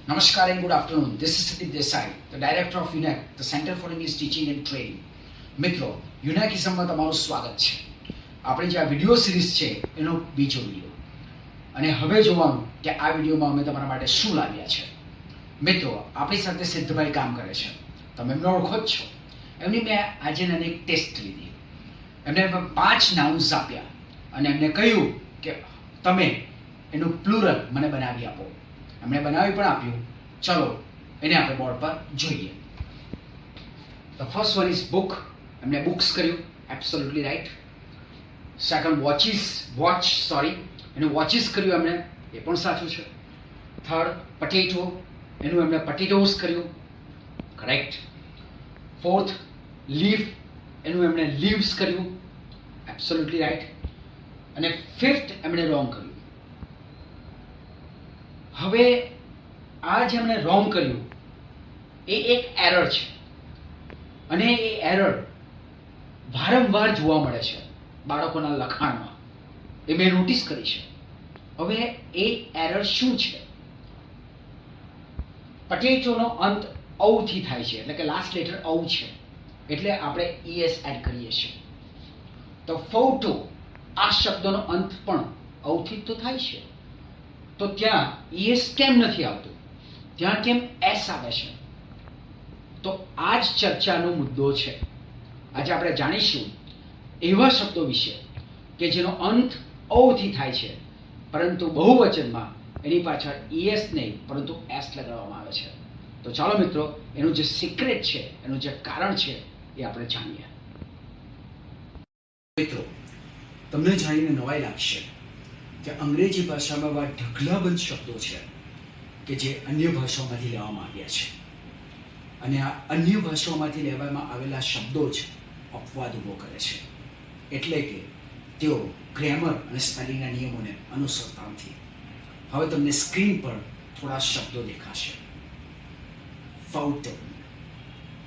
Namaskar and good afternoon. This is Satish Desai, the director of UNAC, the Center for English Teaching and Training. મિત્રો, યુનાકિઝમમાં તમારું સ્વાગત છે. આપણે જે આ વિડીયો સિરીઝ છે એનો બીજો વિડીયો, અને હવે જોવાનું કે આ વિડીયોમાં અમે તમારા માટે શું લાવ્યા છે. મિત્રો, આપણી સાથે સિદ્ધભાઈ કામ કરે છે, તમે એમને ઓળખો જ છો. એમની મેં આજે નાની એક ટેસ્ટ લીધી. એમને 5 નાઉન્સ આપ્યા અને એમને કહ્યું કે તમે એનું પ્લુરલ મને બનાવી આપો. એમણે બનાવી પણ આપ્યું. ચલો એને આપણે બોર્ડ પર જોઈએ. The first one is book. એમણે બુક્સ કર્યું, એબ્સોલ્યુટલી રાઈટ. સેકન્ડ વોચ, એનું વોચિસ કર્યું એમણે, એ પણ સાચું છે. થર્ડ પટેટો, એનું એમણે પટેટોસ કર્યું, કરેક્ટ. ફોર્થ લીફ, એનું એમણે લીવ્સ કર્યું, એબ્સોલ્યુટલી રાઈટ. અને ફિફ્થ એમણે રોંગ કર્યું. હવે આ જે એમણે રોંગ કર્યું એ એક એરર છે, અને એ એરર વારંવાર જોવા મળે છે બાળકોના લખાણમાં. એ મેં નોટિસ કરી છે. હવે એ એરર શું છે? પટેટોનો અંત ઔથી થાય છે, એટલે કે લાસ્ટ લેટર ઔ છે, એટલે આપણે es એડ કરીએ છીએ. તો ફોટો, આ શબ્દનો અંત પણ ઔથી તો થાય છે, તો ત્યાં es કેમ નથી આવતું? ત્યાં કેમ s આવે છે? તો આ જ ચર્ચાનો મુદ્દો છે. આજે આપણે જાણીશું એવા શબ્દો વિશે કે જેનો અંત ઔથી થાય છે, પરંતુ બહુવચનમાં એની પાછળ es નહીં પરંતુ s લગાડવામાં આવે છે. તો ચાલો મિત્રો, એનું જે સિક્રેટ છે, એનું જે કારણ છે એ આપણે જાણીએ. મિત્રો, તમને જાણીને નવાઈ લાગશે કે અંગ્રેજી ભાષામાં એવા ઢગલાબંધ શબ્દો છે કે જે અન્ય ભાષાઓમાંથી લેવામાં આવ્યા છે, અને આ અન્ય ભાષાઓમાંથી લેવામાં આવેલા શબ્દો જ અપવાદ ઊભો કરે છે. એટલે કે તેઓ ગ્રામર અને સ્પેલિંગના નિયમોને અનુસરતા નથી. હવે તમને સ્ક્રીન પર થોડા શબ્દો દેખાશે. Photo,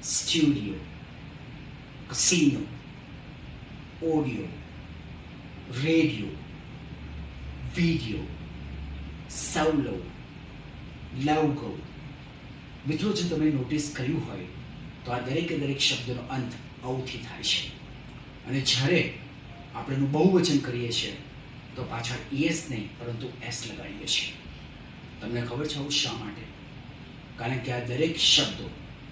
studio, casino, audio, radio, video, solo, logo. મિત્રો, જો તમે નોટિસ કર્યું હોય તો આ દરેકે દરેક શબ્દનો અંત ઔથી થાય છે, અને જ્યારે આપણે એનું બહુવચન કરીએ છીએ તો પાછળ es નહીં પરંતુ s લગાડીએ છીએ. તમને ખબર છે આવું શા માટે? કારણ કે આ દરેક શબ્દો,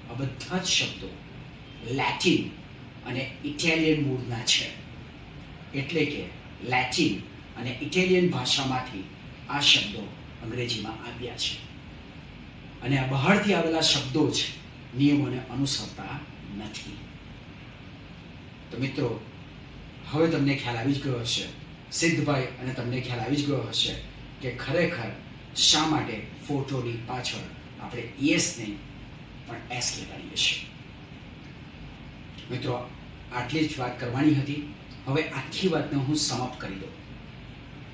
આ બધા જ શબ્દો લેટિન અને ઇટાલિયન મૂળના છે. એટલે કે લેટિન અને ઇટાલિયન ભાષામાંથી આ શબ્દો અંગ્રેજીમાં આવ્યા છે, અને આ બહારથી આવેલા શબ્દો જ નિયમોને અનુસરતા નથી. તો મિત્રો, હવે તમને ખ્યાલ આવી જ ગયો હશે, સિદ્ધભાઈ અને તમને ખ્યાલ આવી જ ગયો હશે કે ખરેખર શા માટે ફોટોની પાછળ આપણે es નહીં પણ s લગાડીએ છીએ. મિત્રો, આટલી જ વાત કરવાની હતી. હવે આખી વાતને હું સમાપ્ત કરી દઉં.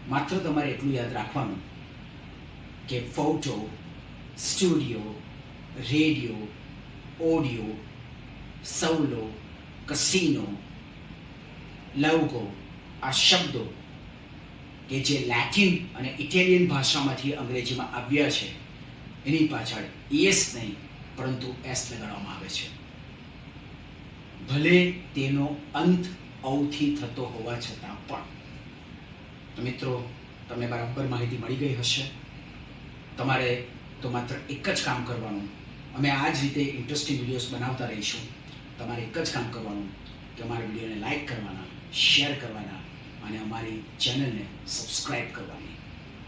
માત્ર તમારે એટલું યાદ રાખવાનું કે photo, studio, radio, audio, solo, casino, logo, આ શબ્દો કે જે લેટિન અને ઇટાલિયન ભાષામાંથી અંગ્રેજીમાં આવ્યા છે, એની પાછળ es નહીં પરંતુ s લગાડવામાં આવે છે, ભલે તેનો અંત ઔથી થતો હોવા છતાં પણ. તો મિત્રો, તમને બરાબર માહિતી મળી ગઈ હશે. તમારે તો માત્ર એક જ કામ કરવાનું. અમે આ જ રીતે ઇન્ટરેસ્ટિંગ વિડીયોઝ બનાવતા રહીશું. તમારે એક જ કામ કરવાનું કે અમારા વિડીયોને લાઈક કરવાના, શેર કરવાના અને અમારી ચેનલને સબસ્ક્રાઇબ કરવાની.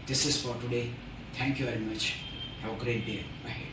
This is four today. Thank you very much. Have a great day ahead.